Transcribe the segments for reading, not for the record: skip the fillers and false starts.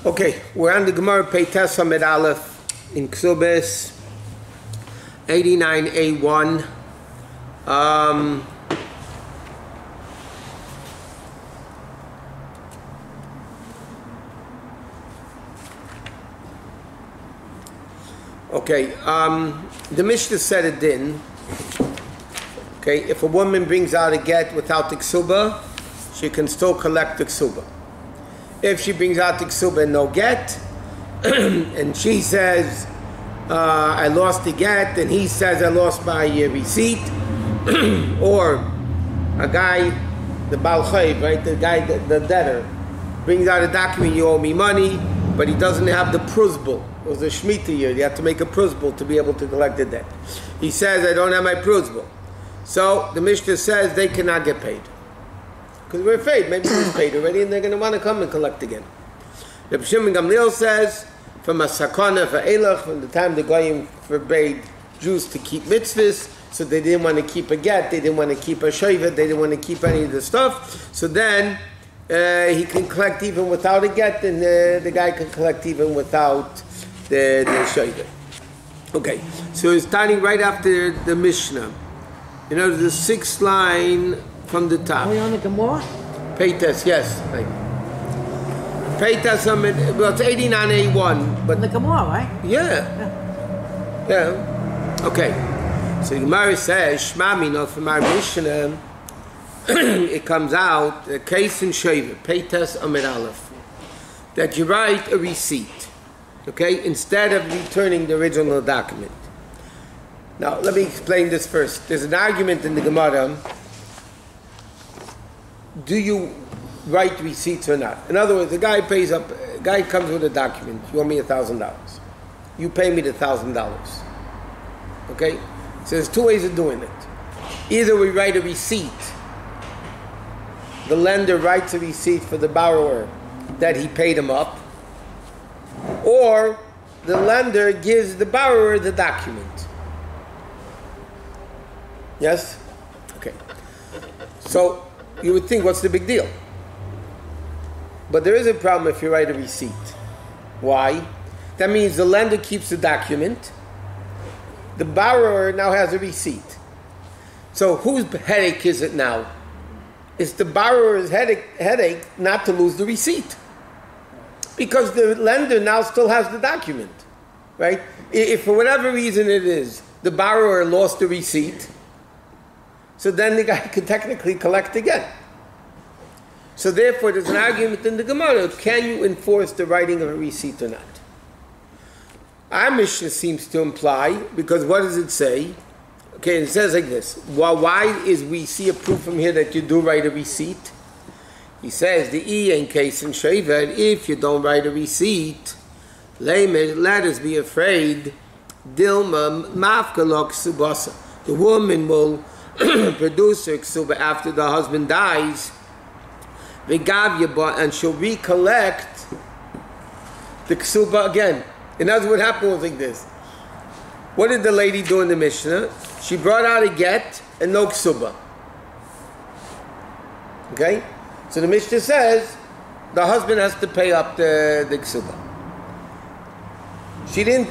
Okay, we're on the Gemara Peites Amid Aleph in Kesubos 89a1. The Mishnah said it didn't. Okay, if a woman brings out a get without the ksuba, she can still collect the ksuba. If she brings out the ksuba and no get, and she says, I lost the get, and he says, I lost my receipt, or a guy, the Baal Chayv, right, the guy, the debtor, brings out a document, you owe me money, but he doesn't have the pruzbul. It was a Shemitah year, you have to make a pruzbul to be able to collect the debt. He says, I don't have my pruzbul. So the Mishnah says they cannot get paid. Because we're afraid, maybe he's paid already and they're going to want to come and collect again. Rabbi Shimon Gamliel says, from a sakana for elach, from the time the Goyim forbade Jews to keep mitzvahs, so they didn't want to keep a get, they didn't want to keep a shoivet, they didn't want to keep any of the stuff, so then he can collect even without a get, and the guy can collect even without the shoivet. Okay, so it's starting right after the Mishnah. You know, the sixth line from the top. Are we on the Gemara? Peites, yes. Peites, well, it's 89a1. But the Gemara, right? Yeah. Okay. So the Gemara says, Shma Mino from our Mishnah, it comes out, a case in Sheva, Peites Amid Aleph, that you write a receipt, okay, instead of returning the original document. Now, let me explain this first. There's an argument in the Gemara. Do you write receipts or not? In other words, the guy pays up, a guy comes with a document, you owe me $1,000. You pay me the $1,000. Okay? So there's two ways of doing it. Either we write a receipt, the lender writes a receipt for the borrower that he paid him up, or the lender gives the borrower the document. Yes? Okay. So, you would think, what's the big deal? But there is a problem if you write a receipt. Why? That means the lender keeps the document. The borrower now has a receipt. So whose headache is it now? It's the borrower's headache not to lose the receipt. Because the lender now still has the document. Right? If for whatever reason it is, the borrower lost the receipt, so then the guy could technically collect again. So therefore, there's an argument in the Gemara, can you enforce the writing of a receipt or not? Our Mishnah seems to imply, because what does it say? Okay, it says like this. Why is we see a proof from here that you do write a receipt? He says, the E in case in Shevet, if you don't write a receipt, let us be afraid, Dilma mafkalok subasa. The woman will produce her ksuba after the husband dies, and she'll recollect the ksuba again. In other words, what happened was like this. What did the lady do in the Mishnah? She brought out a get and no ksuba. Okay? So the Mishnah says the husband has to pay up the ksuba. She didn't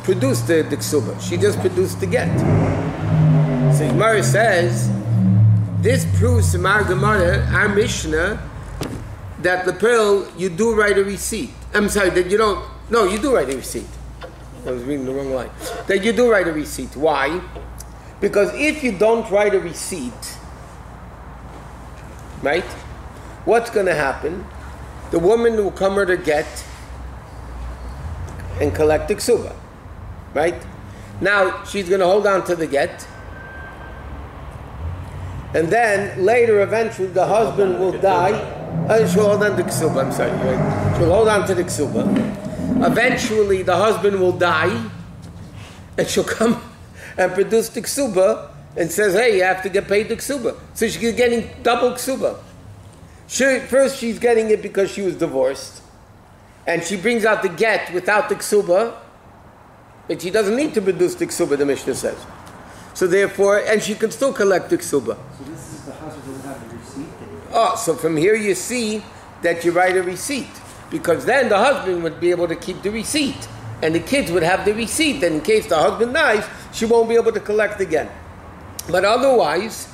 produce the ksuba. She just produced the get. So Gemara says, this proves from our Gemara, our Mishnah, that the pearl, you do write a receipt. I'm sorry, that you don't, no, you do write a receipt. I was reading the wrong line. That you do write a receipt. Why? Because if you don't write a receipt, right, what's going to happen? The woman will come her to get and collect the ksuba, right? Now, she's going to hold on to the get, and then later, eventually, the husband will die. She'll hold on to the ksuba. I'm sorry. Right? She'll hold on to the ksuba. Eventually, the husband will die, and she'll come and produce the ksuba and says, "Hey, you have to get paid the ksuba." So she's getting double ksuba. First, she's getting it because she was divorced, and she brings out the get without the ksuba, but she doesn't need to produce the ksuba. The Mishnah says. So therefore, and she can still collect the ksuba. So this is the husband doesn't have the receipt? Oh, so from here you see that you write a receipt. because then the husband would be able to keep the receipt, and the kids would have the receipt, and in case the husband dies, she won't be able to collect again. But otherwise,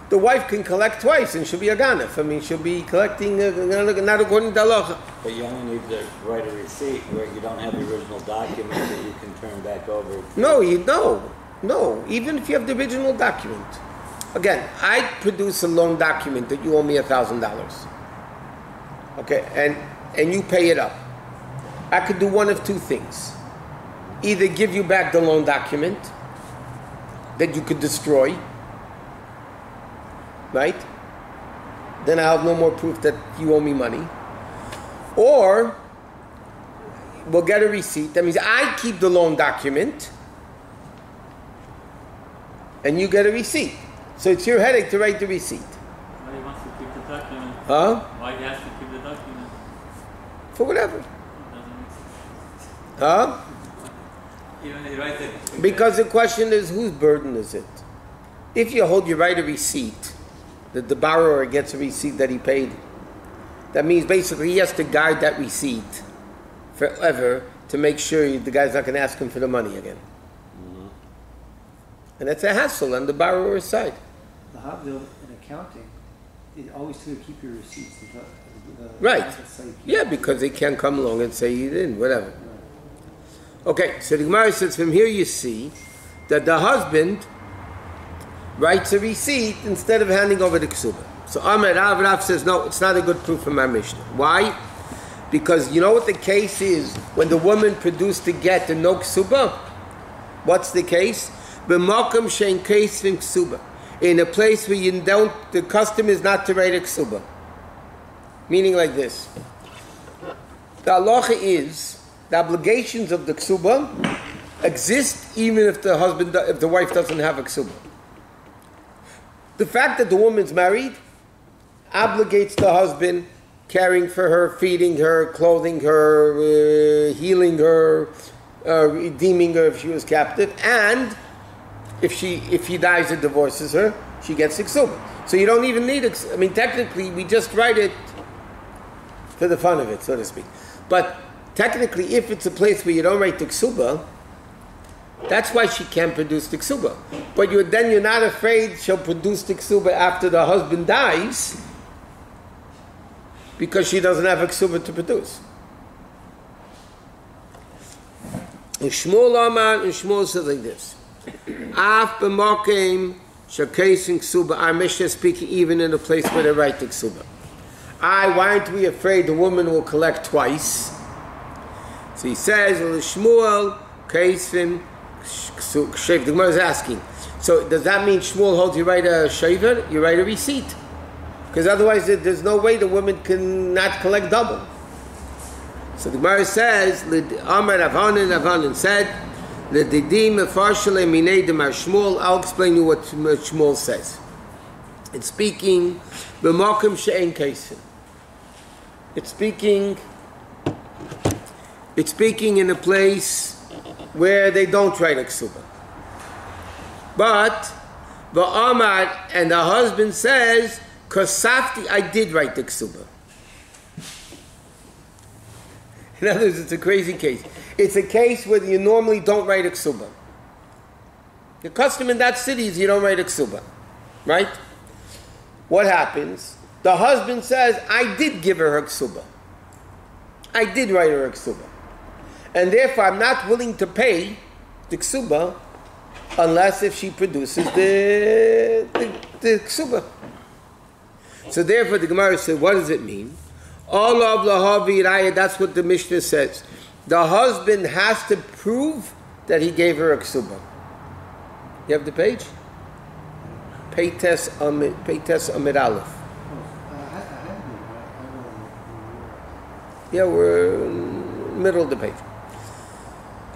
the wife can collect twice, and she'll be a ganef. I mean, she'll be collecting not according to halacha. But you only need to write a receipt where you don't have the original document that you can turn back over. No. Even if you have the original document. Again, I produce a loan document that you owe me $1,000. Okay, and you pay it up. I could do one of two things. Either give you back the loan document that you could destroy, right? Then I'll have no more proof that you owe me money. Or we'll get a receipt. That means I keep the loan document and you get a receipt. So it's your headache to write the receipt. Why he wants to keep the document? Huh? Why he has to keep the document? For whatever. Doesn't make sense. Huh? Even if he writes it. Because the question is, whose burden is it? If you write a receipt, that the borrower gets a receipt that he paid, that means basically he has to guard that receipt forever to make sure the guy's not going to ask him for the money again. Mm-hmm. And that's a hassle on the borrower's side. The Havdil in accounting, it always to keep your receipts. Right. Yeah, because they can't come along and say you didn't, whatever. Okay, so the Gemara says from here you see that the husband writes a receipt instead of handing over the ksuba. So Rav says, no, it's not a good proof from my Mishnah. Why? Because you know what the case is when the woman produced the get and no ksuba? What's the case? B'makom shein case from ksuba. In a place where you don't, the custom is not to write a ksuba. Meaning like this. The halacha is, the obligations of the ksuba exist even if the wife doesn't have a ksuba. The fact that the woman's married obligates the husband, caring for her, feeding her, clothing her, healing her, redeeming her if she was captive, and if he dies or divorces her, she gets ksuba. So you don't even need it. I mean, technically, we just write it for the fun of it, so to speak. But technically, if it's a place where you don't write the ksuba, that's why she can't produce the ksuba. But you're not afraid she'll produce the ksuba after the husband dies because she doesn't have a ksuba to produce. And Shmuel says like this. Af b'makom shekesin ksuba. Our Mishnah is speaking even in a place where they write the ksuba. Why aren't we afraid the woman will collect twice? So he says, Shmuel, Kesim, the Gemara is asking. So does that mean Shmuel holds you write a shaver? You write a receipt? Because otherwise there's no way the woman can not collect double. So the Gemara says, Amar Avanan said, Shmuel. I'll explain you what Shmuel says. It's speaking, B'makom she'en kesim. It's speaking in a place where they don't write a ksuba. But the Amar and the husband says, Kosafti, I did write the ksuba. In other words, it's a crazy case. It's a case where you normally don't write a ksuba. The custom in that city is you don't write a ksuba. Right? What happens? The husband says, I did give her ksuba. I did write her a ksuba. And therefore, I'm not willing to pay the ksuba unless if she produces the ksuba. So therefore, the Gemara said, what does it mean? All of lahavi raya, that's what the Mishnah says. The husband has to prove that he gave her a ksuba. You have the page? Peites Amid Aleph. Yeah, we're in the middle of the page.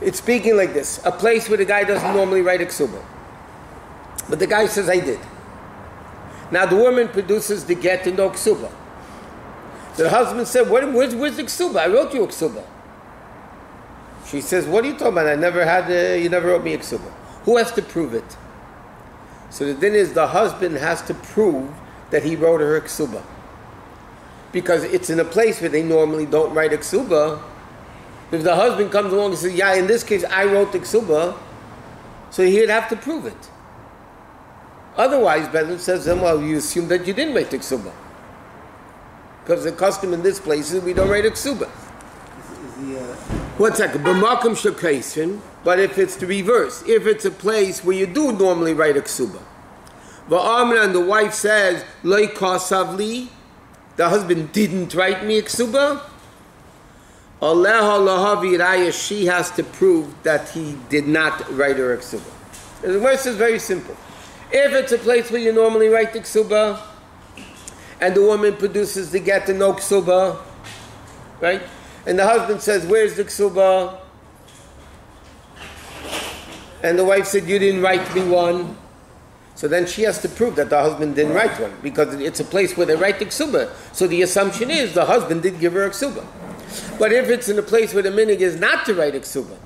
It's speaking like this. A place where the guy doesn't normally write a ksuba. But the guy says, I did. Now the woman produces the get and no ksuba. So the husband said, where's the ksuba? I wrote you a ksuba. She says, what are you talking about? You never wrote me a ksuba. Who has to prove it? So the din is the husband has to prove that he wrote her a ksuba. because it's in a place where they normally don't write a ksuba. If the husband comes along and says, yeah, in this case I wrote the ksuba, so he'd have to prove it. Otherwise, Bedouin says, well, you assume that you didn't write the ksuba. Because the custom in this place is we don't write a ksuba. One second. B'makom shekaisin, but if it's the reverse, if it's a place where you do normally write a ksuba, v'amra, and the wife says, Loi kasavli, the husband didn't write me a ksuba, Aleha lahavi raya, she has to prove that he did not write her a ksuba. The verse is very simple. If it's a place where you normally write the ksuba, and the woman produces the get and no ksuba, right? And the husband says, where's the ksuba? And the wife said, you didn't write me one. So then she has to prove that the husband didn't write one, because it's a place where they write the ksuba. So the assumption is the husband did give her a ksuba. But if it's in a place where the minig is not to write a ksuba,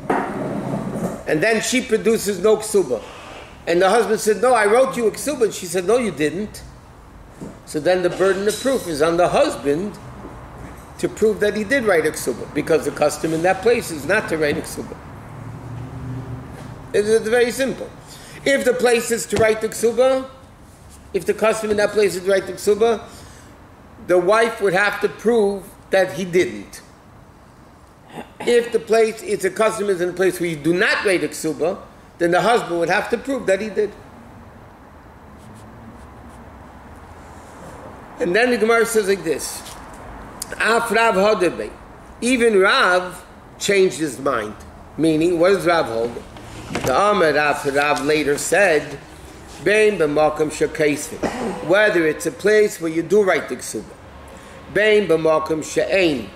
and then she produces no ksuba, and the husband said, no, I wrote you a ksuba, and she said, no, you didn't. So then the burden of proof is on the husband to prove that he did write a ksuba, because the custom in that place is not to write a ksuba. It's very simple. If the place is to write the ksuba, if the custom in that place is to write the ksuba, the wife would have to prove that he didn't. If the place, it's a custom is in a place where you do not write a ksuba, then the husband would have to prove that he did. And then the Gemara says like this, Af Rav Hodebe. Even Rav changed his mind. Meaning, what does Rav hold? The Amar after Rav later said, Bein b'makom shekaisin. Whether it's a place where you do write the ksuba, Bein b'makom she'ein,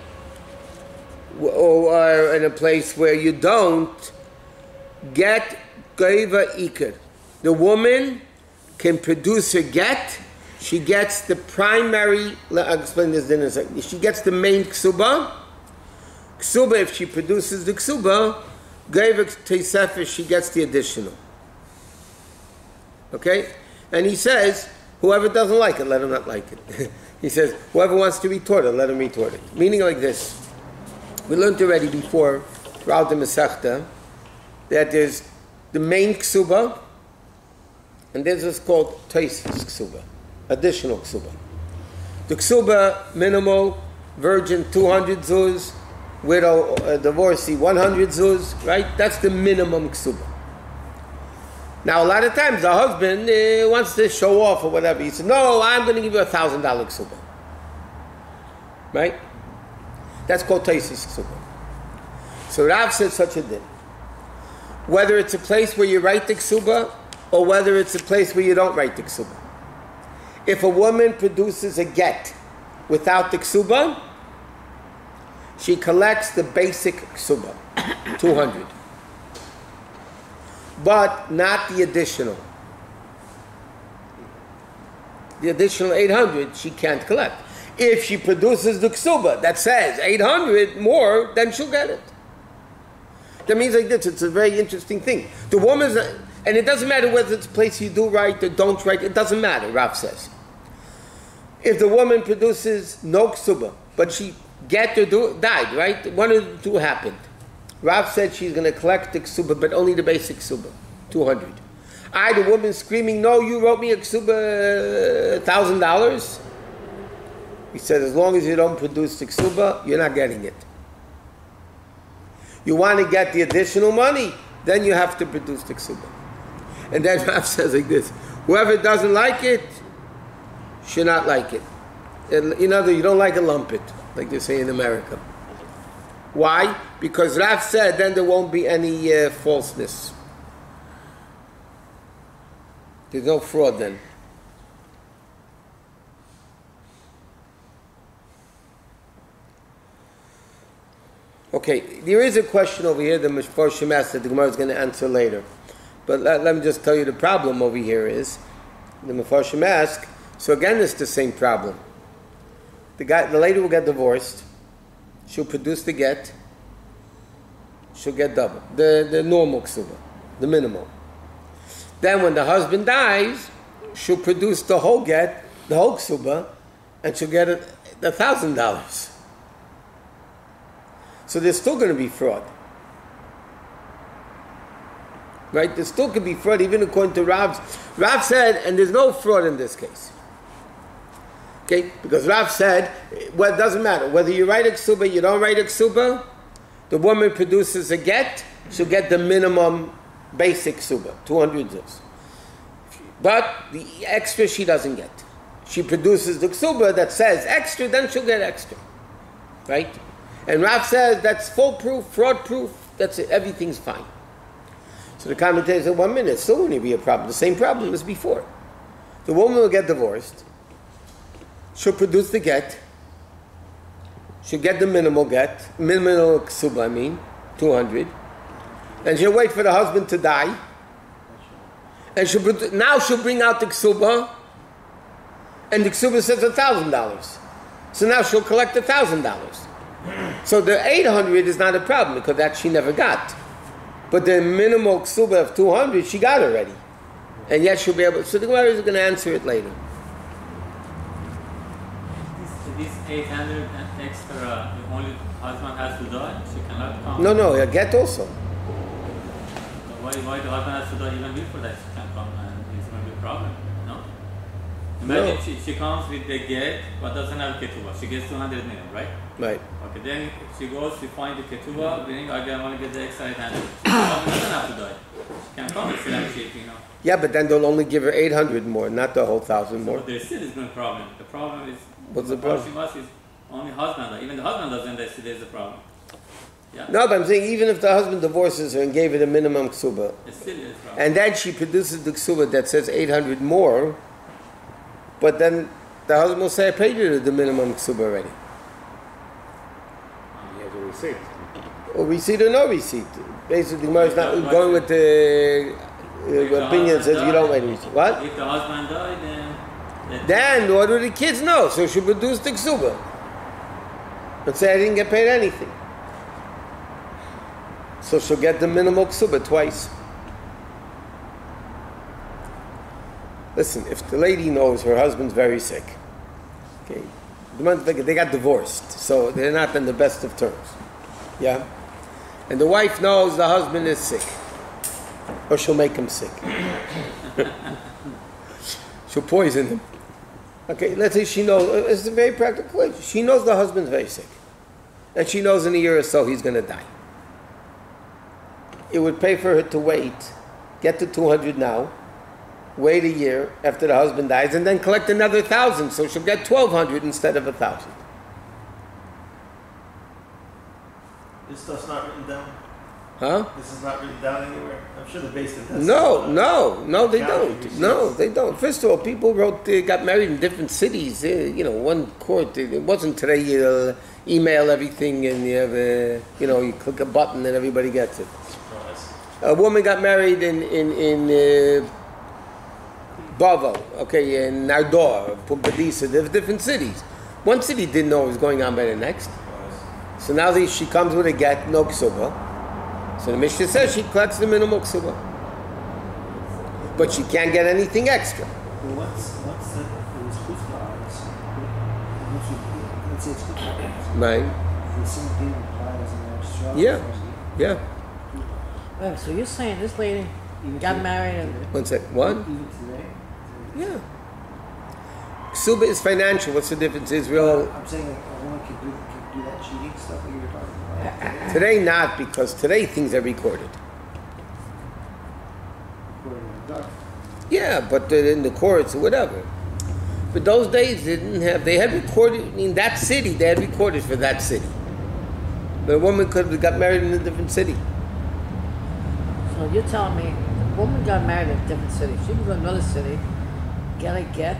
or in a place where you don't, get geiva ikar. The woman can produce her get. She gets the primary, I'll explain this in a second. She gets the main ksuba. Ksuba, if she produces the ksuba, geiva teisefes, she gets the additional. Okay? And he says, whoever doesn't like it, let him not like it. He says, whoever wants to retort it, let him retort it. Meaning like this. We learned already before, throughout the Masechta, that there's the main ksuba, and there's what's called teisefes ksuba. Additional ksuba. The ksuba, minimal, virgin 200 zuz, widow, divorcee 100 zuz, right? That's the minimum ksuba. Now a lot of times the husband wants to show off or whatever. He says, no, I'm going to give you $1,000 ksuba. Right? That's called teisefes ksuba. So Rav said such a din. Whether it's a place where you write the ksuba, or whether it's a place where you don't write the ksuba. If a woman produces a get without the ksuba, she collects the basic ksuba, 200. But not the additional. The additional 800 she can't collect. If she produces the ksuba that says 800 more, then she'll get it. That means like this, it's a very interesting thing. The woman's, and it doesn't matter whether it's a place you do right or don't right, it doesn't matter, Rav says. If the woman produces no ksuba, but she died, right? One of the two happened. Rav said she's going to collect the ksuba, but only the basic ksuba, 200. The woman screaming, no, you wrote me a ksuba, $1,000. He said, as long as you don't produce the ksuba, you're not getting it. You want to get the additional money, then you have to produce the ksuba. And then Rav says like this, whoever doesn't like it, should not like it. In other words, you don't like it, lump it, like they say in America. Why? Because Rav said then there won't be any falseness. There's no fraud then. Okay, there is a question over here, the Mishparshim asked that the Gemara is going to answer later. But let me just tell you the problem over here is, the Mishparshim ask, so again it's the same problem. The lady will get divorced, she'll produce the get, she'll get double, the normal ksuba, the minimal. Then when the husband dies, she'll produce the whole get, the whole ksuba, and she'll get $1,000. So there's still going to be fraud. Right? There still could be fraud even according to Rav's. Rav said, and there's no fraud in this case. Okay? Because Rav said, well, it doesn't matter. Whether you write a ksuba, you don't write a ksuba, the woman produces a get, she'll get the minimum basic ksuba, 200 zuz. But the extra she doesn't get. She produces the ksuba that says extra, then she'll get extra. Right? And Rav says that's foolproof, fraud-proof, that's it, everything's fine. So the commentator said, 1 minute, still wouldn't be a problem. The same problem as before. The woman will get divorced. She'll produce the get. She'll get the minimal ksuba, 200. And she'll wait for the husband to die. And now she'll bring out the ksuba. And the ksuba says $1,000. So now she'll collect $1,000. So the 800 is not a problem because that she never got. But the minimal ksuba of 200 she got already. And yet she'll be able. So the Gemara is going to answer it later. This 800 extra, the only husband has to die, she cannot come. No, a get also. Why the husband has to die even before that she can come and it's going to be a problem? No? Imagine she comes with the get but doesn't have ketubah. She gets 200 million, right? Right. Okay, then she goes, she finds the ketubah, bring, I want to get the extra 800. She doesn't have to die. She can come and still have shit, Yeah, but then they'll only give her 800 more, not the whole 1,000 more. But there still is no problem. The problem is, what's the problem? She must is only husband. Even the husband doesn't, there's a problem. Yeah. No, but I'm saying even if the husband divorces her and gave her the minimum ksuba, It still is a problem. and then she produces the ksuba that says 800 more, but then the husband will say, I paid you the minimum ksuba already. He has a receipt. Or receipt or no receipt. Basically, the Gemara is not going with the opinion that says you don't write a receipt. What? If the husband died, then... Then what do the kids know? So she produce the ksuba. And say I didn't get paid anything. So she'll get the minimal ksuba twice. Listen, if the lady knows her husband's very sick, okay, they got divorced, so they're not in the best of terms. Yeah? And the wife knows the husband is sick. Or she'll make him sick. She'll poison him. Okay, let's say she knows, it's a very practical way. She knows the husband's very sick. And she knows in a year or so he's going to die. It would pay for her to wait, get the 200 now, wait a year after the husband dies, and then collect another 1,000. So she'll get 1,200 instead of 1,000. This stuff's not written down? Huh? This is not written down anywhere? I'm sure the base did that. No, they don't. No, they don't. First of all, people got married in different cities. One court, it wasn't today you email everything and you have you click a button and everybody gets it. A woman got married in Bavo, okay, in Nardor, Pumbedisa, there's different cities. One city didn't know what was going on by the next. So now she comes with a get, no ksuba. So the Mishnah says she collects the minimal ksuba. But she can't get anything extra. Well, once it was chutba, let's say it's chutba. Right. The same thing applies in Australia. Yeah. Wait, so you're saying this lady got married and... One sec. What? Even today? Yeah. Ksuba is financial. What's the difference? Israel. I'm saying a woman can do that cheating stuff that you were talking about. Today not, because today things are recorded. According to the doctor. Yeah, but in the courts or whatever. But those days they had recorded in that city, they had recorded for that city. But a woman could have got married in a different city. So you're telling me the woman got married in a different city. She can go to another city, get a get.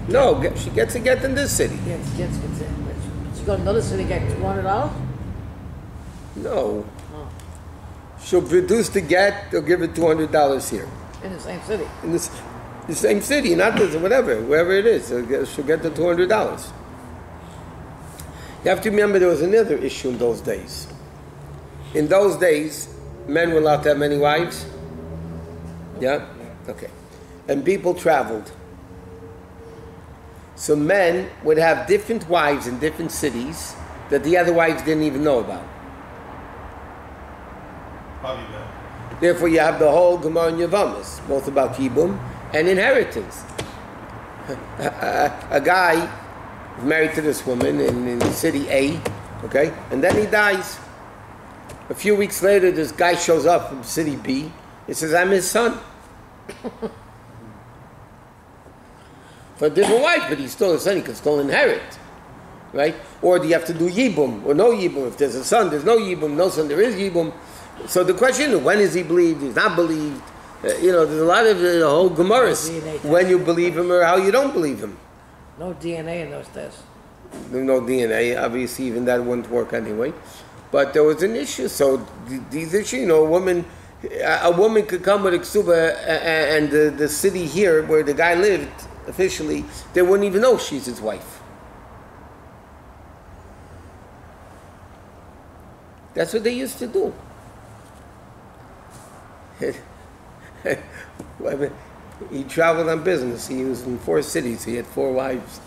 No, she gets a get in this city. Yeah, she gets it. She go to another city, get $200? No. Oh. She'll produce the get, they'll give her $200 here. In the same city? In the same city, not this, whatever, wherever it is. She'll get the $200. You have to remember there was another issue in those days. In those days, men were allowed to have many wives? Yeah? Okay. And people traveled. So men would have different wives in different cities that the other wives didn't even know about. Probably not. Therefore, you have the whole Gemara and Yavamas, both about Yibum and inheritance. A guy is married to this woman in city A, okay, and then he dies. A few weeks later, this guy shows up from city B. He says, "I'm his son." For a different wife, but he's still his son. He can still inherit, right? Or do you have to do Yibum or no Yibum? If there's a son, there's no Yibum. No son, there is Yibum. So the question is, when is he believed? He's not believed. There's a lot of the whole Gemaras. When you believe him or how you don't believe him. No DNA in those tests. There's no DNA. Obviously, even that wouldn't work anyway. But there was an issue. So these issues, a woman could come with a ksuba, and the city here where the guy lived officially, they wouldn't even know she's his wife. That's what they used to do. He traveled on business. He was in 4 cities. He had 4 wives.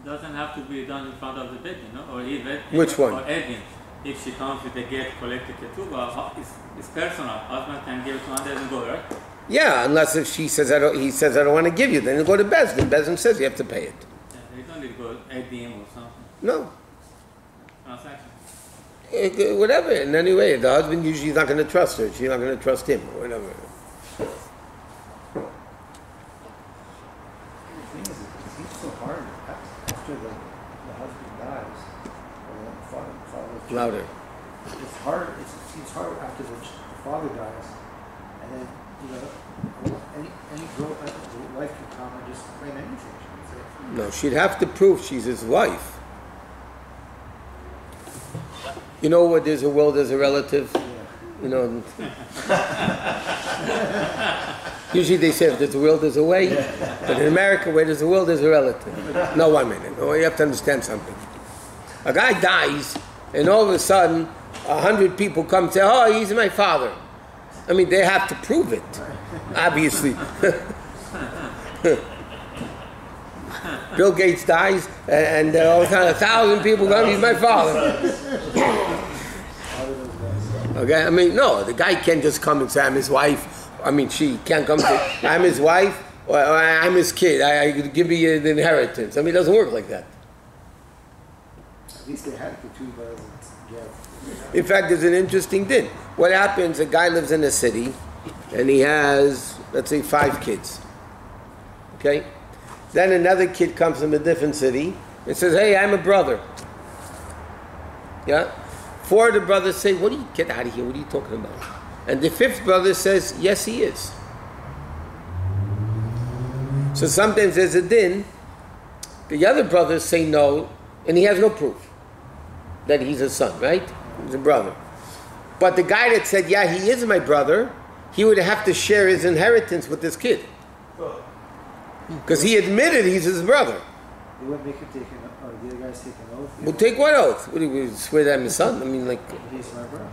Doesn't have to be done in front of the bed, or even Which one? Or Edin. If she comes with a get collected ketubah, it's personal. Husband can give it to her, doesn't go, right? Yeah, unless if he says I don't want to give you, then you go to Bezdin. Bezdin says you have to pay it. Yeah, they don't need to go Edin or something. No. Transaction. Whatever. In any way, the husband usually is not going to trust her. She's not going to trust him or whatever. The thing is, it seems so hard after the husband dies, or the father. Louder. It's hard. It seems hard after the father dies, and then any girl, the wife can come and just claim anything. She can say. No, she'd have to prove she's his wife. You know what? There's a will, there's a relative. Yeah. Usually they say if there's a will, there's a way. But in America, where there's a will, there's a relative. No, 1 minute. No, you have to understand something. A guy dies, and all of a sudden, 100 people come and say, "Oh, he's my father." I mean, they have to prove it, obviously. Bill Gates dies, and all of a sudden 1,000 people come, "He's my father." Okay, I mean, no, the guy can't just come and say, "I'm his wife." I mean, she can't come and say, "I'm his wife," or "I'm his kid. I give you the inheritance." I mean, it doesn't work like that. At least they had the 2 brothers. In fact, there's an interesting thing. What happens, a guy lives in a city, and he has, let's say, 5 kids. Okay? Then another kid comes from a different city and says, "Hey, I'm a brother." Yeah? 4 of the brothers say, "What do you, get out of here, what are you talking about?" And the 5th brother says, "Yes, he is." So sometimes there's a din, the other brothers say no, and he has no proof that he's a son, right? He's a brother. But the guy that said, "Yeah, he is my brother," he would have to share his inheritance with this kid. Because he admitted he's his brother. They wouldn't make him take an oath, or the other guys take an oath. Well, take what oath? What do you swear that I'm his son? I mean, like... He's my brother.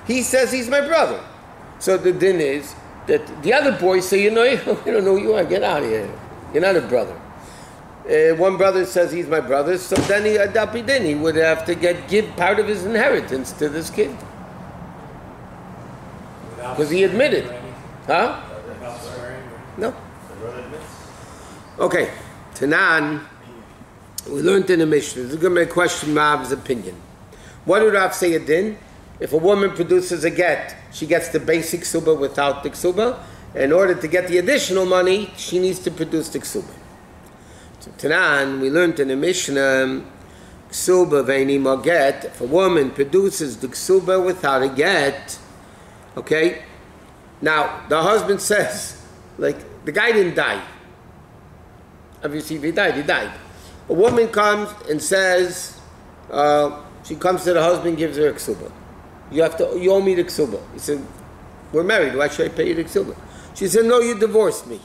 He says he's my brother. So the din is that the other boys say, "I don't know who you are, get out of here. You're not a brother." One brother says he's my brother, so then he would have to give part of his inheritance to this kid. Because he admitted. Huh? No. Okay. Tanan, we learned in the Mishnah. This is going to be a question Rav's opinion. What did Rav say a din? If a woman produces a get, she gets the basic ksuba without the ksuba. In order to get the additional money, she needs to produce the ksuba. So Tanan, we learned in the Mishnah, ksuba veini get. If a woman produces the ksuba without a get, okay. Now the husband says, like, the guy didn't die. Obviously, if he died, he died. A woman comes and says, she comes to the husband, gives her a ksuba. You owe me the ksuba. He said, "We're married. Why should I pay you the ksuba?" She said, "No, you divorced me.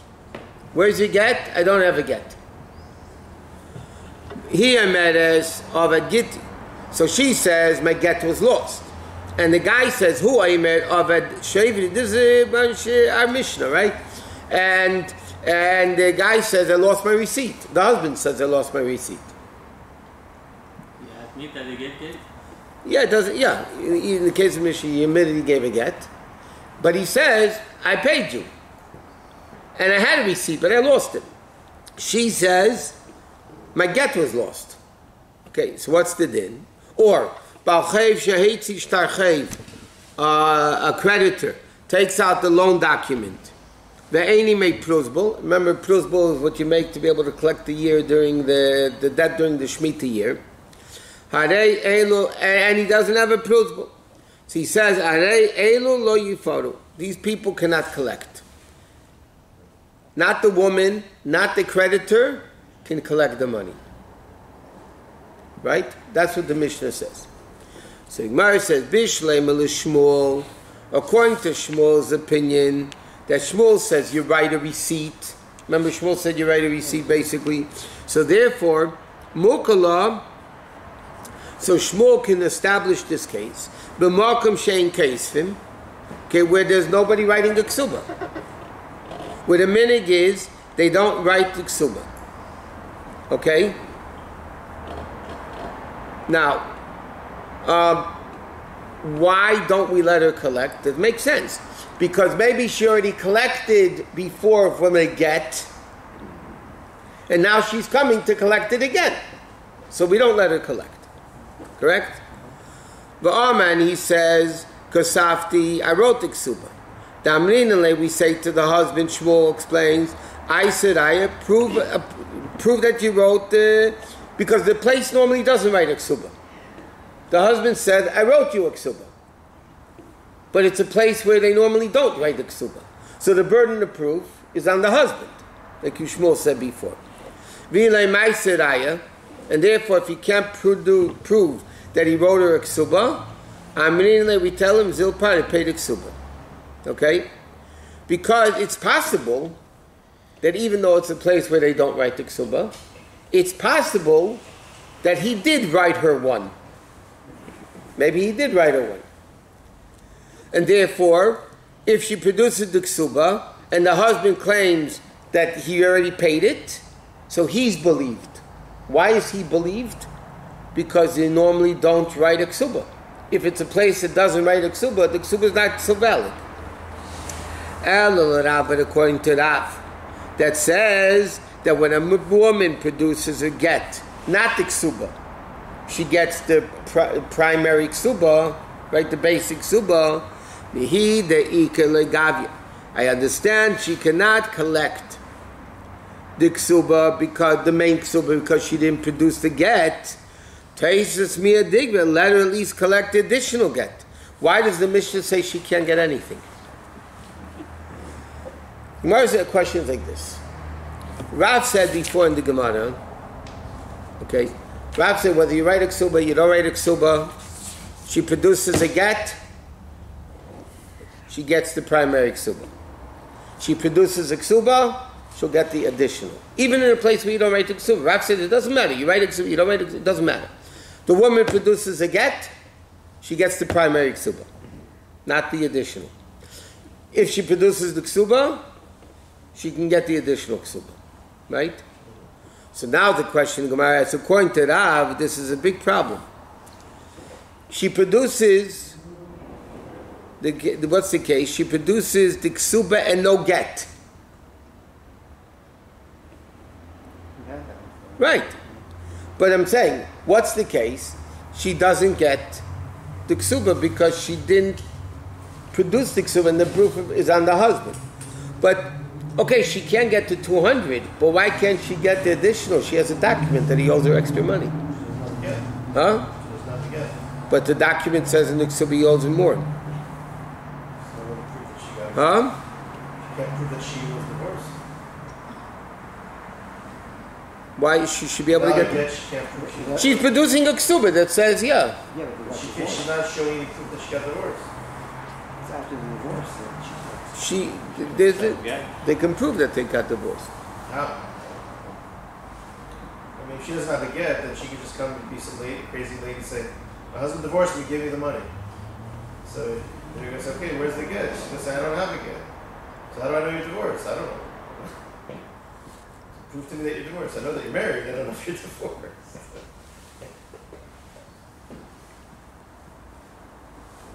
Where's your get? I don't have a get." He emeres of a giti. So she says, "My get was lost." And the guy says, "Who I met of a shavri?" This is our Mishnah, right? And And the guy says, I lost my receipt. The husband says, I lost my receipt. Yeah, admit that he gave it. Yeah, it doesn't. Yeah, in the case of Mishnah, he admitted he gave a get, but he says, "I paid you, and I had a receipt, but I lost it." She says, "My get was lost." Okay, so what's the din? Or a creditor takes out the loan document. The any make plausible. Remember, plausible is what you make to be able to collect the year during the debt during the Shemitah year. And he doesn't have a plausible. So he says, these people cannot collect. Not the woman, not the creditor can collect the money. Right? That's what the Mishnah says. So Gemara says, Bishleim Shmuel, according to Shmuel's opinion, that Shmuel says you write a receipt. Remember, Shmuel said you write a receipt, basically. So therefore, Mukala, so Shmuel can establish this case, b'makom shein kesfim, okay, where there's nobody writing the ksuba. Where the minig is, they don't write the ksuba. Okay? Now, why don't we let her collect? It makes sense. Because maybe she already collected before from a get, and now she's coming to collect it again. So we don't let her collect. Correct? V'aman, he says, Kasafti, I wrote the ksuba. Damrinale, we say to the husband, Shmuel explains, I said, I prove that you wrote because the place normally doesn't write a ksuba. The husband said, I wrote you a ksuba. But it's a place where they normally don't write the ksuba. So the burden of proof is on the husband, like Shmuel said before. V'ilay my seraya, and therefore if he can't prove that he wrote her a ksuba, we tell him zilpar to pay the ksuba. Okay? Because it's possible that even though it's a place where they don't write the ksuba, it's possible that he did write her one. Maybe he did write her one. And therefore, if she produces the ksuba, and the husband claims that he already paid it, so he's believed. Why is he believed? Because they normally don't write a ksuba. If it's a place that doesn't write a ksuba, the ksuba is not so valid. But according to Rav, that says that when a woman produces a get, not the ksuba, she gets the primary ksuba, right, the basic ksuba, I understand she cannot collect the ksuba because the main ksuba because she didn't produce the get. Taisus mia digva, let her at least collect the additional get. Why does the Mishnah say she can't get anything? Gemara's questions like this. Rav said before in the Gemara, okay, Rav said whether you write a ksuba, you don't write a ksuba, she produces a get, she gets the primary ksuba. She produces a ksuba, she'll get the additional. Even in a place where you don't write the ksuba. Rav said it doesn't matter. You write a ksuba, you don't write a ksuba, it doesn't matter. The woman produces a get, she gets the primary ksuba, not the additional. If she produces the ksuba, she can get the additional ksuba. Right? So now the question, Gemara, so according to Rav, this is a big problem. She produces, what's the case? She produces the ksuba and no get. Right. But I'm saying, what's the case? She doesn't get the ksuba because she didn't produce the ksuba and the proof is on the husband. But, okay, she can get to 200, but why can't she get the additional? She has a document that he owes her extra money. Huh? But the document says in the ksuba he owes her more. Huh? She can't prove that she was divorced. Why she should be able to get She can't prove she's producing a ksuba that says, yeah. Yeah, but she's not showing any proof that she got divorced. it's after the divorce that They can prove that they got divorced. How? I mean, if she doesn't have a get, then she could just come and be some lady, crazy lady and say, my husband divorced me, give me the money. So they're going to say, okay, where's the get? She's going to say, I don't have a get. So how do I know you're divorced? I don't know. prove to me that you're divorced. I know that you're married. I don't know if you're divorced.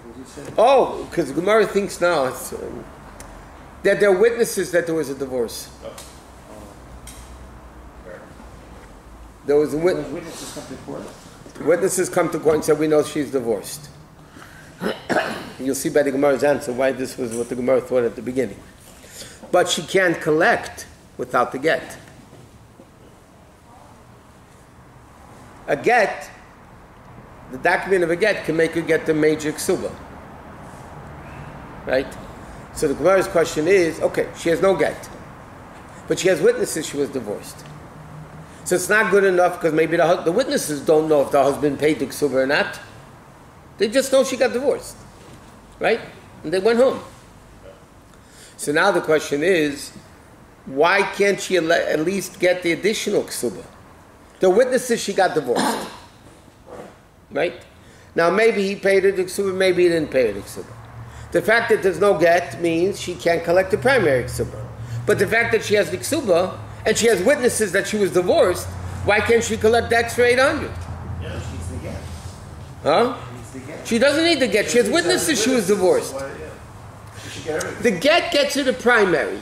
What did you say? Oh, because Gemara thinks now that there are witnesses that there was a divorce. Oh. Fair. There was a Those witnesses come to court. witnesses come to court and say, we know she's divorced. You'll see by the Gemara's answer why this was what the Gemara thought at the beginning. But she can't collect without the get. A get, the document of a get can make her get the major ksuba. Right? So the Gemara's question is, okay, she has no get. But she has witnesses she was divorced. So it's not good enough because maybe the witnesses don't know if the husband paid the ksuba or not. They just know she got divorced. Right? And they went home. So now the question is, why can't she at least get the additional ksuba? The witnesses she got divorced. Right? Now maybe he paid her the ksuba, maybe he didn't pay her the ksuba. The fact that there's no get means she can't collect the primary ksuba. But the fact that she has the ksuba, and she has witnesses that she was divorced, why can't she collect the extra 800? Yeah. She's the get. Huh? She's the get. She doesn't need the get. She has witnesses she was divorced. So why, yeah. She should get everything. The get gets her the primary,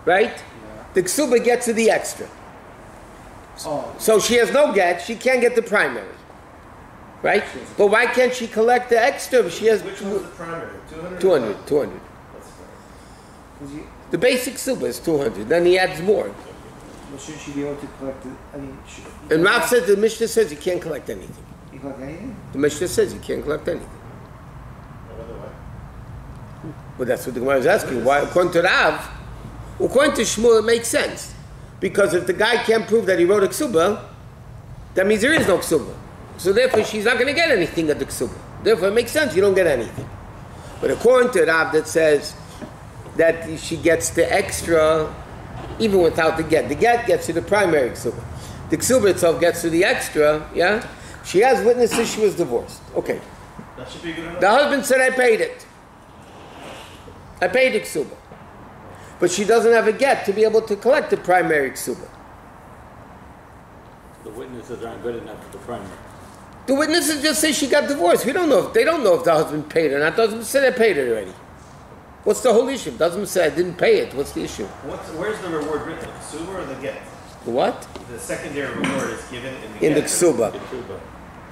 right? Yeah. The ksuba gets her the extra. Oh, So she has no get, she can't get the primary. Right? But why can't she collect the extra if she has Which one's the primary? 200? 200, 200. That's fine. 'cause you, The basic ksuba is 200, then he adds more. well, shouldn't she be able to collect the? I mean, And Rav said, the Mishnah says you can't collect anything. You collect anything? The Mishnah says you can't collect anything. No other way. But that's what the Gemara is asking. Why? According to Rav, according to Shmuel, it makes sense. Because if the guy can't prove that he wrote a ksuba, that means there is no ksuba. So therefore, she's not going to get anything at the ksuba. Therefore, it makes sense you don't get anything. But according to Rav, that says that she gets the extra even without the get. The get gets to the primary ksuba. The ksuba itself gets to the extra, yeah? She has witnesses she was divorced. Okay. That should be good enough. The husband said, I paid it. I paid the ksuba. But she doesn't have a get to be able to collect the primary ksuba. The witnesses aren't good enough for the primary. The witnesses just say she got divorced. We don't know if they don't know if the husband paid her or not. The husband said I paid it already. What's the whole issue? The husband said I didn't pay it. What's the issue? Where's the reward written? The ksuba or the get? The what? The secondary reward is given in the In the get. ksuba.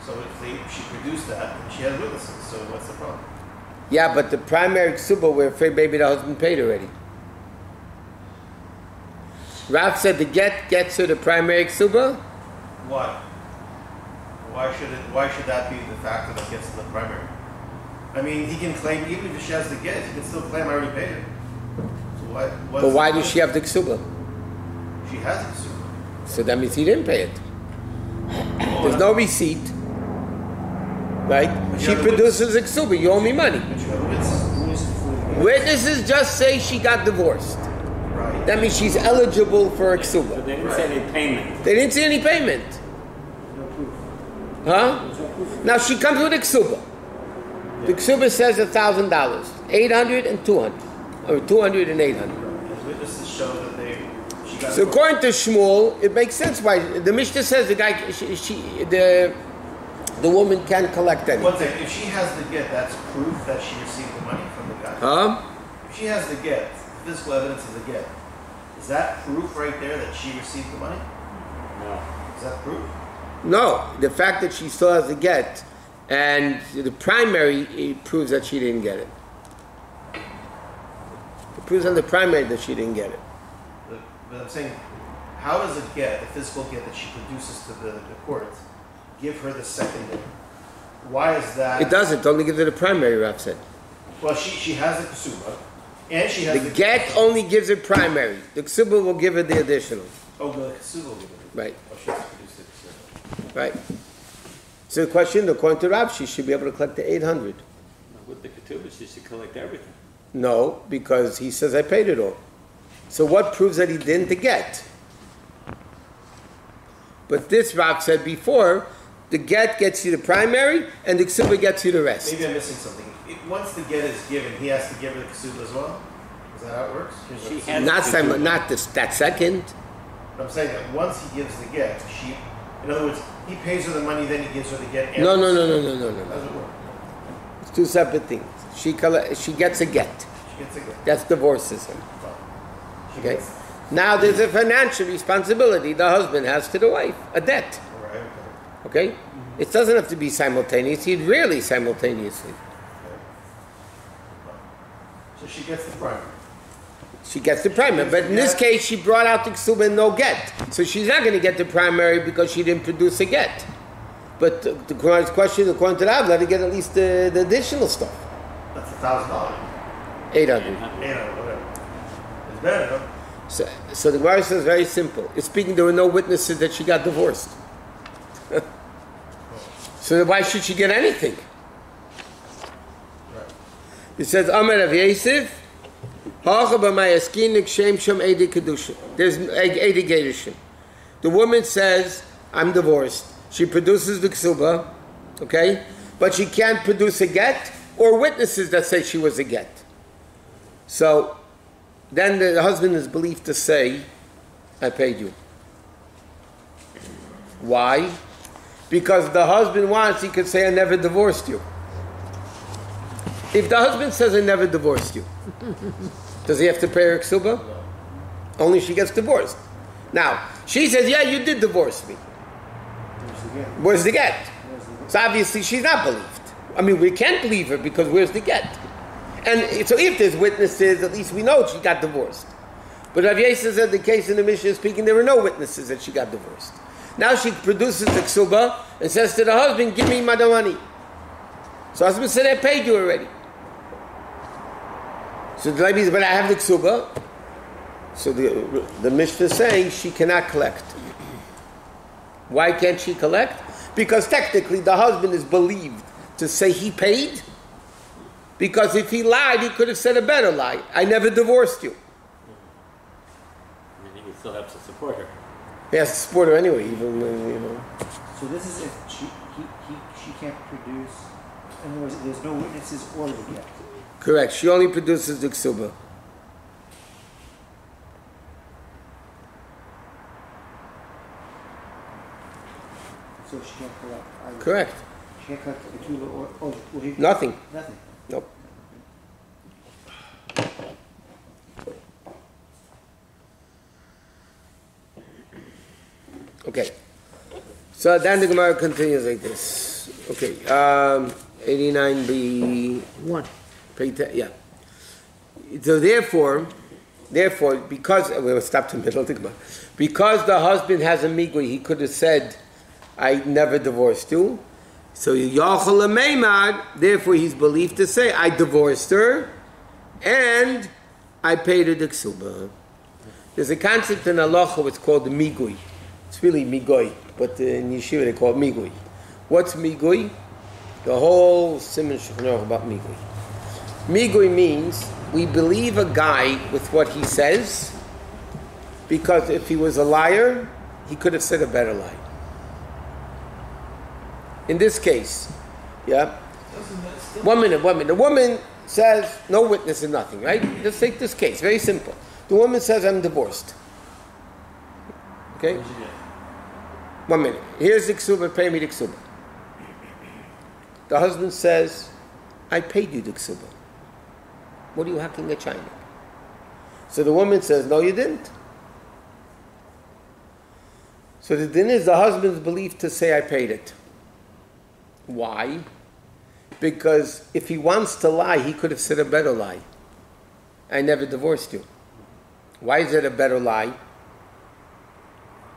So if she produced that, she has witnesses. So what's the problem? Yeah, but the primary ksuba, we're afraid maybe the husband paid already. Rav said the get gets her the primary ksuba. Why? Why should that be the factor that gets to the primary? I mean, he can claim, even if she has the get, he can still claim I already paid her. So But why does she have the ksuba? She has the ksuba. So that means he didn't pay it. There's no receipt. Right? She produces a ksuba. You owe me money. But you have witnesses. Who is it for the get? Witnesses just say she got divorced. Right. That means she's eligible for a But ksuba. they didn't say any payment. They didn't see any payment. No proof. Huh? There's no proof. Now she comes with a ksuba. The ksuba says $1,000. 800 and 200. Or 200 and 800. His witnesses show that she got So according to Shmuel, it makes sense why the Mishnah says the guy, the woman can't collect anything. One thing, if she has the get, that's proof that she received the money from the guy. Huh? If she has the get, physical evidence of the get, is that proof right there that she received the money? No. Is that proof? No, the fact that she still has the get, and the primary it proves that she didn't get it. It proves on the primary that she didn't get it. But I'm saying, how does a get, the physical get that she produces to the court, give her the secondary? Why is that? It doesn't. Only gives her the primary. Rav said. Well, she has the ksuba, and she has The get only gives her primary. The ksuba will give her the additional. Oh, the ksuba will give her. Right. Oh, she has to produce the ksuba. Right. So the question, according to Rav, she should be able to collect the 800. With the ketubah, she should collect everything. No, because he says I paid it all. So what proves that he didn't? The get. But this Rav said before, the get gets you the primary, and the ksuba gets you the rest. Maybe I'm missing something. Once the get is given, he has to give her the ksuba as well? Is that how it works? She has Not the ketubah. that second. But I'm saying that once he gives the get, in other words, he pays her the money, then he gives her the get. No. How does it work? It's two separate things. She gets a get. She gets a get. That's divorces him. She Okay. gets- Now there's a financial responsibility the husband has to the wife, a debt. All right, Okay? It doesn't have to be simultaneous. He'd rarely simultaneously. So she gets the primary. She gets the primary. But in this case, she brought out the ksuba and no get. So she's not going to get the primary because she didn't produce a get. But the question, according to that, let her get at least the additional stuff. That's $1,000. 800. Whatever. It's better, no? So the Gemara says very simple. It's speaking, there were no witnesses that she got divorced. So why should she get anything? Right. It says, Amar of Yosef, there's Edi Gedushin. The woman says, I'm divorced. She produces the ksuba, okay? But she can't produce a get or witnesses that say she was a get. So then the husband is believed to say, I paid you. Why? Because the husband wants, he could say, I never divorced you. If the husband says, I never divorced you, does he have to pay her ksuba? No. Only she gets divorced. Now, she says, yeah, you did divorce me. Where's the get? So obviously she's not believed. I mean, we can't believe her because where's the get? And so if there's witnesses, at least we know she got divorced. But Rav Yosef said the case in the Mishnah speaking, there were no witnesses that she got divorced. Now she produces the ksuba and says to the husband, give me my money. So the husband said, I paid you already. So the Rabbi says, but I have the ksuba. So the Mishnah is saying she cannot collect. Why can't she collect? Because technically the husband is believed to say he paid. Because if he lied, he could have said a better lie. I never divorced you. I mean, he still has to support her. He has to support her anyway, even you know. So this is if she can't produce, in other words, there's no witnesses or the get. Correct. She only produces the ksuba. So she can't collect either. Correct. She can't collect the ketula or he, Nothing. Nothing. Nope. Okay. So then the Gemara continues like this. Okay. 89b. 1. Yeah. So therefore, because we'll stop the middle of the Gemara. Because the husband has a migui, he could have said, I never divorced you. So Yachal Meimad, therefore he's believed to say, I divorced her and I paid her the ksuba. There's a concept in halacha which is called the migui. It's really migui, but in yeshiva they call it migui. What's migui? The whole Siman Shulchan Aruch about migui. Migui means we believe a guy with what he says because if he was a liar, he could have said a better lie. In this case, yeah. 1 minute. The woman says, no witness and nothing, right? Let's take this case, very simple. The woman says, I'm divorced. Okay? 1 minute. Here's the ksuba, pay me the ksuba. The husband says, I paid you the ksuba. What are you hacking at China? So the woman says, no, you didn't. So the din is the husband's belief to say, I paid it. Why? Because if he wants to lie, he could have said a better lie. I never divorced you. Why is it a better lie?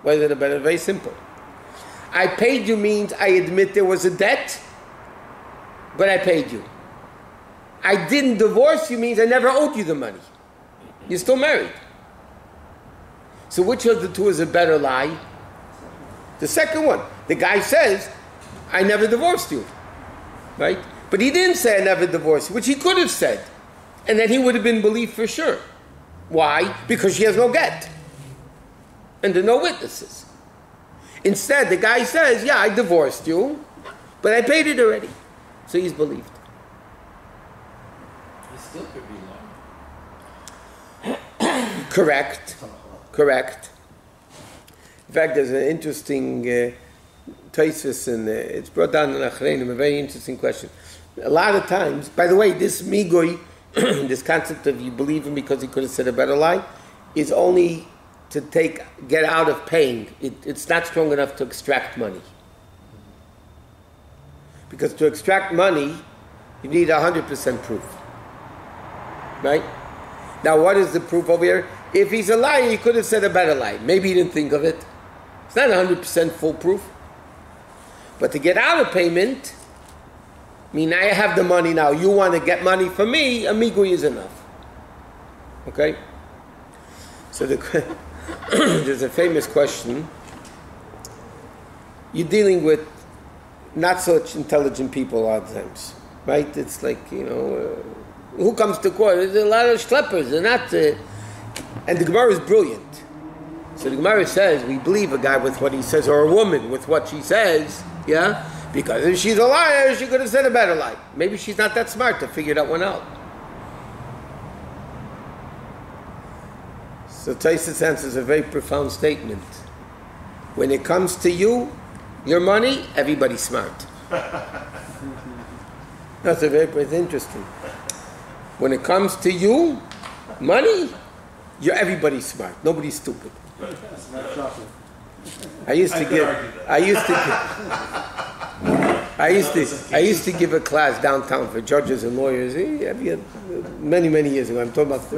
Why is it a better? Very simple. I paid you means I admit there was a debt, but I paid you. I didn't divorce you means I never owed you the money. You're still married. So which of the two is a better lie? The second one. The guy says, I never divorced you, right? But he didn't say I never divorced you, which he could have said. And then he would have been believed for sure. Why? Because she has no get. And there are no witnesses. Instead, the guy says, yeah, I divorced you, but I paid it already. So he's believed. He still could be lying. Correct. In fact, there's an interesting Tosfos, and it's brought down in Achreinim, a very interesting question. A lot of times, by the way, this migoi, this concept of you believe him because he could have said a better lie, is only to get out of paying. It's not strong enough to extract money. Because to extract money, you need 100% proof. Right? Now, what is the proof over here? If he's a liar, he could have said a better lie. Maybe he didn't think of it. It's not 100% full proof. But to get out of payment, I mean, I have the money now. You want to get money from me, a migui is enough. Okay? So there's a famous question. You're dealing with not such intelligent people a lot of times, right? It's like, who comes to court? There's a lot of schleppers. They're not... and the Gemara is brilliant. So the Gemara says, we believe a guy with what he says, or a woman with what she says, yeah? Because if she's a liar, she could have said a better lie. Maybe she's not that smart to figure that one out. So Tosfos answers a very profound statement. When it comes to you, your money, everybody's smart. That's it's interesting. When it comes to you, money, everybody's smart. Nobody's stupid. I used to give a class downtown for judges and lawyers many years ago. I'm talking about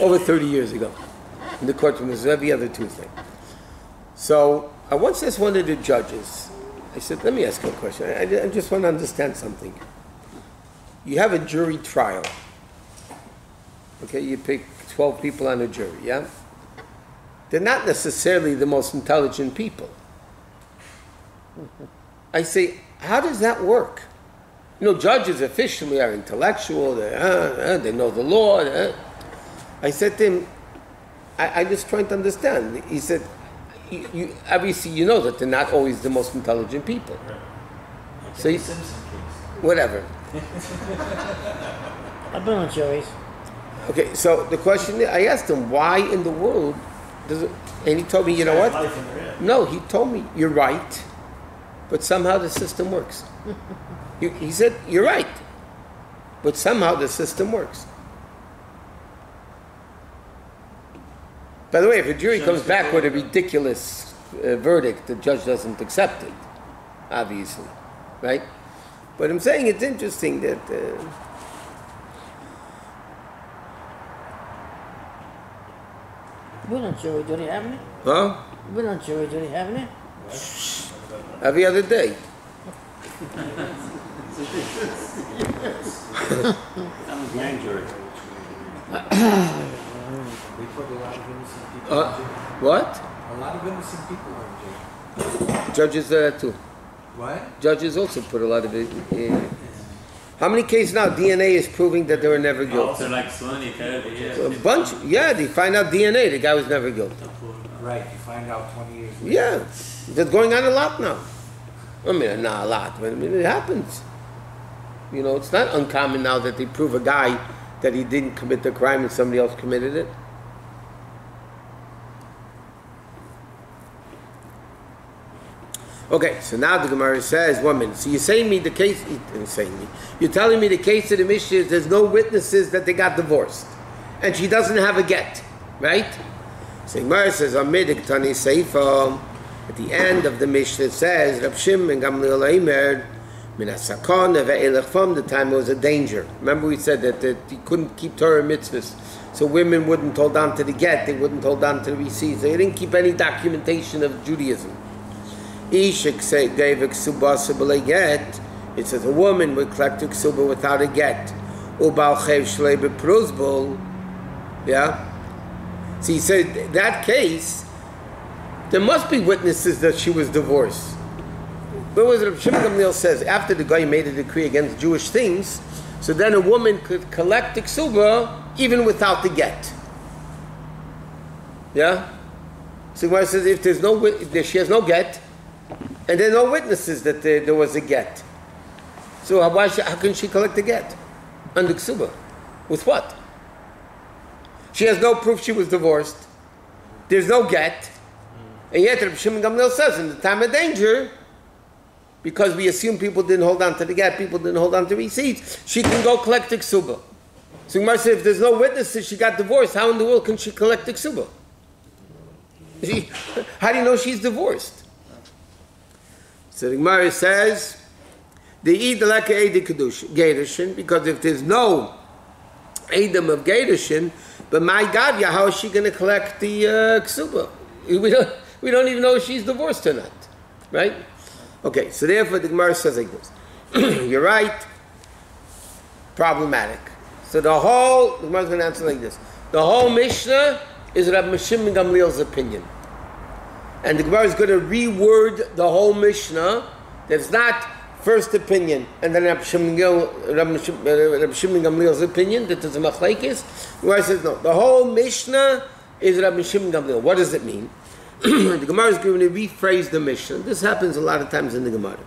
over 30 years ago. In the courtroom, this was every other Tuesday. So I once asked one of the judges, I said, let me ask you a question. I just want to understand something. You have a jury trial. Okay, you pick 12 people on a jury, yeah? They're not necessarily the most intelligent people. I say, how does that work? Judges officially are intellectual, they know the law. I said to him, I just trying to understand. He said, you obviously you know that they're not always the most intelligent people. Like So whatever. I've been on juries. Okay, so the question, I asked him, why in the world does it, and he told me, you know what? No, he told me, you're right, but somehow the system works. He said, you're right, but somehow the system works. By the way, if a jury comes back with a ridiculous verdict, the judge doesn't accept it, obviously, right? But I'm saying it's interesting that... We're on jury duty, haven't we? Huh? We're on jury duty, haven't we? Every other day. I'm a grand jury. We put a lot of innocent people in jail. What? A lot of innocent people are in jail. Judges do that too. What? Judges also put a lot of it. How many cases now? DNA is proving that they were never guilty. So like 20, 30 years. A bunch. Yeah, they find out DNA. The guy was never guilty. Right, you find out 20 years later. Yeah, that's going on a lot now. I mean, not a lot, but I mean, it happens. It's not uncommon now that they prove a guy that he didn't commit the crime and somebody else committed it. Okay, so now the Gemara says, 1 minute. So you're saying me the case, you're telling me the case of the Mishnah is there's no witnesses that they got divorced. And she doesn't have a get, right? So Gemara says, Amidik Tani Seifa, at the end of the Mishnah it says, Rab Shimon Gamliel Eimer, Minasakon Ve'elech, the time it was a danger. Remember we said that you couldn't keep Torah mitzvahs. So women wouldn't hold on to the get, they wouldn't hold on to the receipts. They didn't keep any documentation of Judaism. Ishik say gave a Kesubos b'lei get. It says a woman would collect a Kesuba without a get. Ubal chev shlei b'pruzbul. Yeah. So he said that case, there must be witnesses that she was divorced. But what Rabbi Shimon Gamliel says, after the guy made a decree against Jewish things, so then a woman could collect the Kesuba even without the get. Yeah. So Gemara says if if she has no get. And there are no witnesses that there was a get. So how can she collect a get? Under Kesuba. With what? She has no proof she was divorced. There's no get. And yet Rabbi Shimon Gamliel says in the time of danger, because we assume people didn't hold on to the get, people didn't hold on to receipts, she can go collect the ksuba. So Gemara says, if there's no witnesses, she got divorced, how in the world can she collect the ksuba? How do you know she's divorced? So the Gemara says, the Eidalaka Eid Gedushin, because if there's no Eidim of Gedushin, but my Gavya, how is she going to collect the ksuba? We don't even know if she's divorced or not, right? Okay, so therefore the Gemara says like this. You're right, problematic. So the Gemara is going to answer like this. The whole Mishnah is Rabbi Shimon Gamliel's opinion. And the Gemara is going to reword the whole Mishnah. That's not first opinion, and then Rabbi Shimon Gamliel's opinion, that is a machlekes. The Gemara says no. The whole Mishnah is Rabbi Shimon Gamliel. What does it mean? The Gemara is going to rephrase the Mishnah. This happens a lot of times in the Gemara.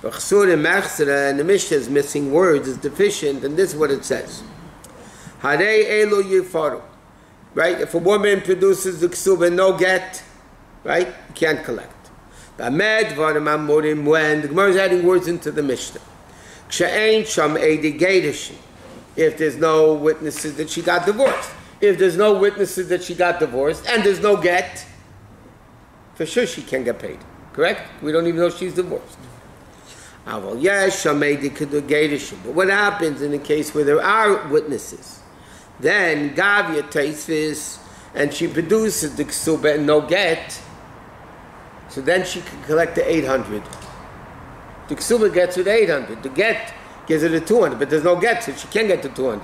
And the Mishnah is missing words, is deficient, and this is what it says. Harei elo yifaru. Right? If a woman produces the ksuba and no get, right, you can't collect. When the Gemara is adding words into the Mishnah. If there's no witnesses that she got divorced. If there's no witnesses that she got divorced and there's no get, for sure she can get paid. Correct? We don't even know she's divorced. But what happens in the case where there are witnesses? Then Gavya Taisvis, and she produces the ksuba and no get, so then she can collect the 800. The ksuba gets her the 800. The get gives her the 200, but there's no get, so she can't get the 200.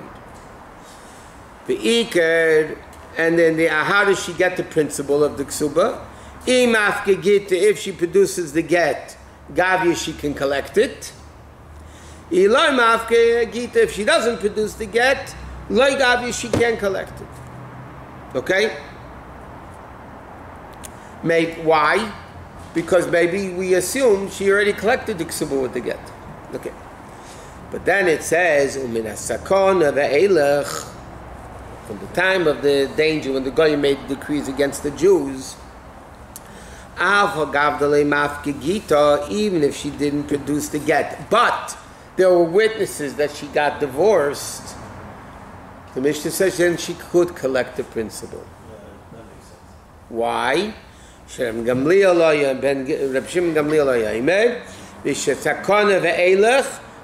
The ikar, and then how does she get the principle of the ksuba? If she produces the get, Gavya, she can collect it. If she doesn't produce the get, Loi Gavya, she can't collect it. Okay? Why? Because maybe we assume she already collected the ksuba with the get. Okay. But then it says, from the time of the danger, when the Goyim made decrees against the Jews, even if she didn't produce the get, but there were witnesses that she got divorced, the Mishnah says then she could collect the principal. That makes sense. Why? Rabbi Shimon Gamliel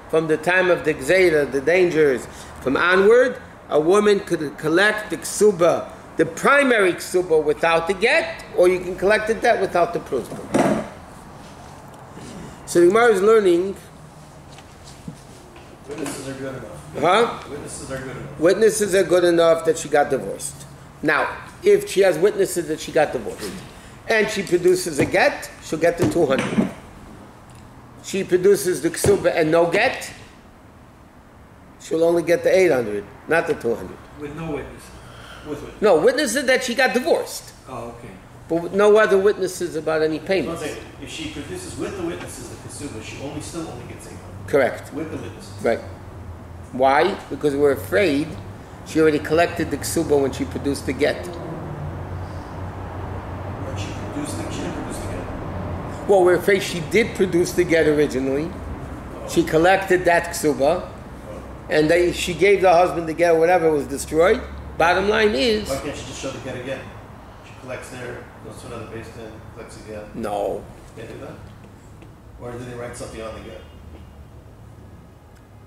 from the time of the Gzeira, the dangers, from onward, a woman could collect the ksuba, the primary ksuba, without the get, or you can collect the debt without the principal. So the Gemara is learning. Witnesses are good enough. Huh? Witnesses are good enough. Witnesses are good enough that she got divorced. Now, if she has witnesses that she got divorced, and she produces a get, she'll get the 200. She produces the ksuba and no get, she'll only get the 800, not the 200. With no witness. With witness. No, witnesses that she got divorced, Oh, okay. but with no other witnesses about any payments. If she produces with the witnesses the ksuba, she still only gets 800. Correct. With the witnesses. Right. Why? Because we're afraid she already collected the ksuba when she produced the get. When she didn't produce the get. Well, we're afraid she did produce the get originally. She collected that ksuba, and she gave the husband the get, whatever was destroyed. Bottom line is... Why can't she just show the get again? She collects there, goes to another base, then collects again. No. Can't do that? Or did they write something on the get?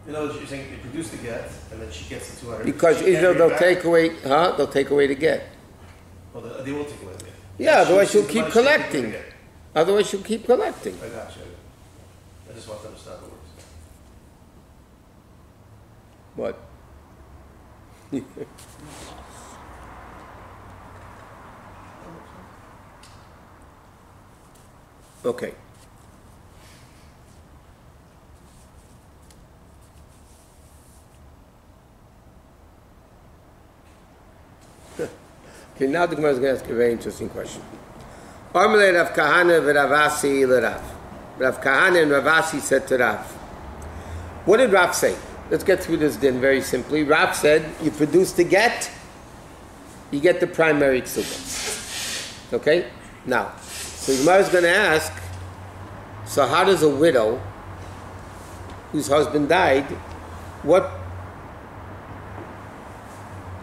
You know, you're saying they produce the get, and then she gets the 200. Because either they'll take away the get. Well, they will take away the get. Yeah, otherwise she'll keep collecting. Otherwise she'll keep collecting. I got you. I just want to understand the words. What? Okay. Okay, now the Gemara is going to ask a very interesting question. Armele Rav Kahana v'Ravasi l'Rav. Rav Kahana and Ravasi said to Rav, what did Rav say? Let's get through this then very simply. Rav said, you produce the get, you get the primary ksuba. Okay? Now, So Gemara is going to ask, so how does a widow whose husband died,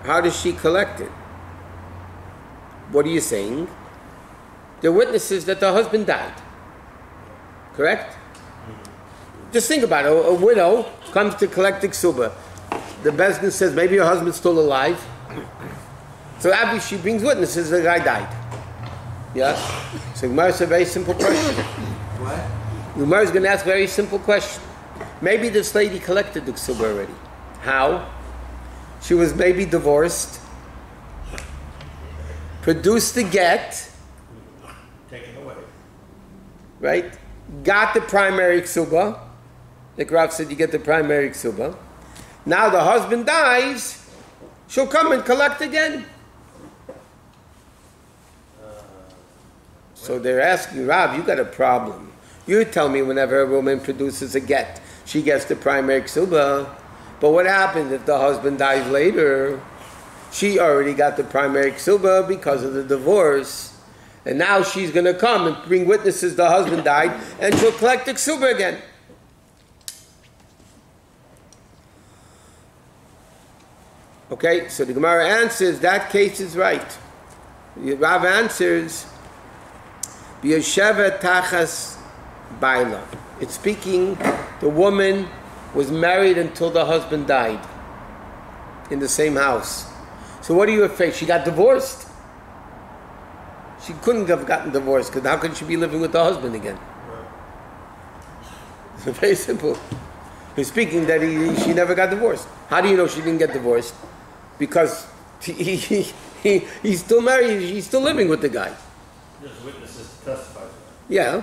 how does she collect it? What are you saying? They're witnesses that the husband died. Correct? Just think about it. A widow comes to collect the ksuba. The Bezdin says maybe her husband's still alive. So obviously she brings witnesses that the guy died. Yeah? So Gemara is a very simple question. What? Gemara is going to ask a very simple question. Maybe this lady collected the ksuba already. How? She was maybe divorced, produced the get, Taken away. right? Got the primary ksuba. Like Rav said, you get the primary ksuba. Now the husband dies, she'll come and collect again. So they're asking, Rav, you got a problem. You tell me whenever a woman produces a get, she gets the primary ksuba. But what happens if the husband dies later? She already got the primary ksuba because of the divorce. And now she's going to come and bring witnesses the husband died, and she'll collect the ksuba again. Okay, so the Gemara answers, that case is right. The Rav answers, B'yesheva tachas baila. It's speaking, the woman was married until the husband died in the same house. So what are you afraid? She got divorced? She couldn't have gotten divorced, because how could she be living with the husband again? It's very simple. He's speaking that she never got divorced. How do you know she didn't get divorced? Because he's still married, he's still living with the guy. There's witnesses to testify to that. Yeah.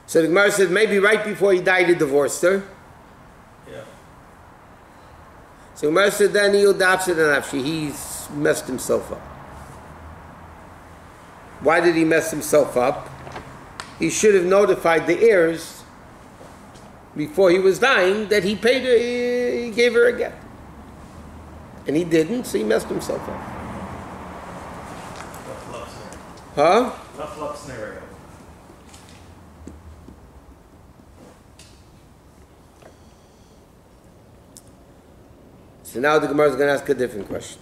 So the Gemara says maybe right before he died he divorced her. Yeah. So the Gemara said then he's messed himself up. Why did he mess himself up? He should have notified the heirs before he was dying that he paid her, he gave her a get. And he didn't, so he messed himself up. Tough love scenario. Huh? Tough love scenario. So now the Gemara is going to ask a different question.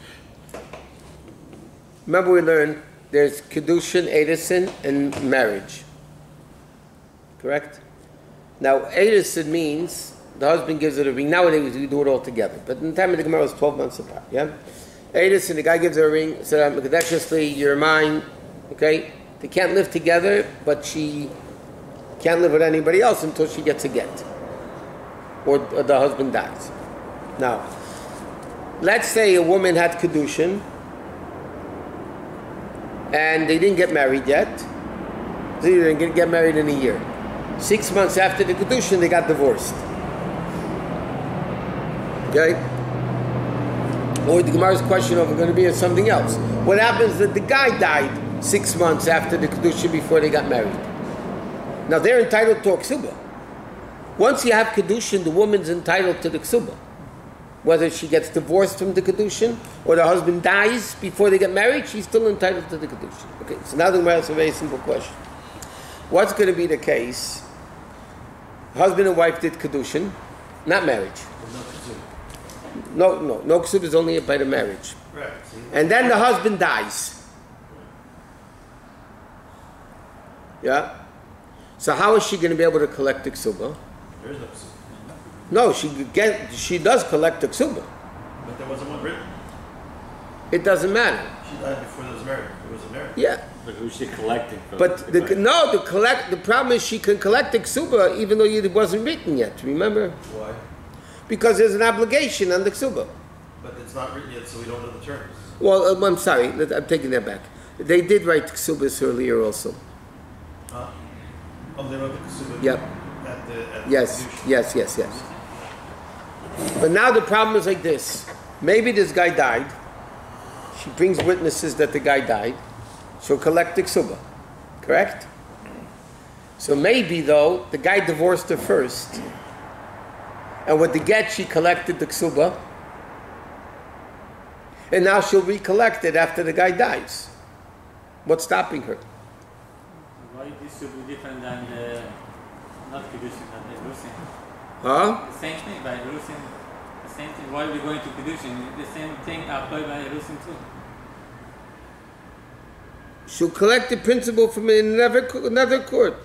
Remember we learned there's Kedushin, Edison, and marriage. Correct? Now, Edison means the husband gives her a ring. Nowadays we do it all together. But in the time of the Gemara it was 12 months apart. Yeah? Edison, the guy gives her a ring, said, Mekadeshly, you're mine. Okay? They can't live together, but she can't live with anybody else until she gets a get. Or the husband dies. Now, let's say a woman had Kedushin, and they didn't get married yet. So they didn't get married in a year. 6 months after the Kedushin, they got divorced. Okay? Or the Gemara's question over going to be something else. What happens that the guy died 6 months after the Kedushin before they got married? Now they're entitled to a ksuba. Once you have Kedushin, the woman's entitled to the ksuba. Whether she gets divorced from the Kedushin or the husband dies before they get married, she's still entitled to the Kedushin. Okay, so now the Gemara has a very simple question. What's going to be the case? Husband and wife did Kedushin, not marriage. No Kesubos is only by the marriage. Right. And then the husband dies. Yeah? So how is she going to be able to collect the Kesubos? There is no Kesubos. No, she does collect the Kesubos. But there wasn't one written. It doesn't matter. She died before there was marriage. There was a marriage. Yeah. But who's she collecting from? But the problem is she can collect the Ksuba even though it wasn't written yet, remember? Why? Because there's an obligation on the Ksuba. But it's not written yet, so we don't know the terms. Well, I'm sorry, I'm taking that back. They did write Ksubas earlier also. Huh? Oh, they wrote the Kesubos. Yep. At the Yes. But now the problem is like this. Maybe this guy died. She brings witnesses that the guy died. She'll collect the Ksuba. Correct? So maybe, though, the guy divorced her first. And with the get, she collected the Ksuba. And now she'll recollect it after the guy dies. What's stopping her? this should be different than the not Kiddushin, than the Rusin. Huh? The same thing by Rusin. The same thing. Why are we going to Kiddushin? The same thing applied by Rusin too. She'll collect the principal from another court.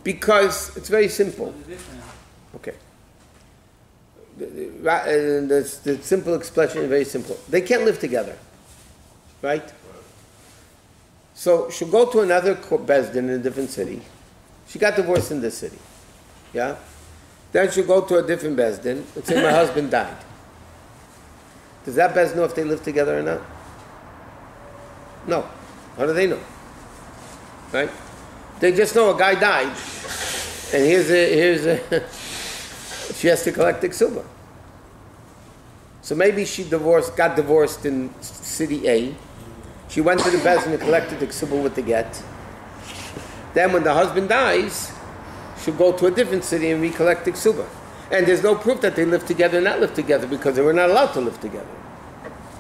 Because it's very simple. What is different? Okay. The simple expression is very simple. They can't live together. Right? So she'll go to another bezdin in a different city. She got divorced in this city. Yeah? Then she'll go to a different bezdin and say, my husband died. Does that bezdin know if they live together or not? No. How do they know? Right? They just know a guy died. And here's a she has to collect the ksuba. So maybe she got divorced in city A. She went to the bezdin and collected the ksuba with the get. Then when the husband dies, she'll go to a different city and recollect the ksuba. And there's no proof that they live together or not live together because they were not allowed to live together.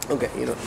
Okay, you know.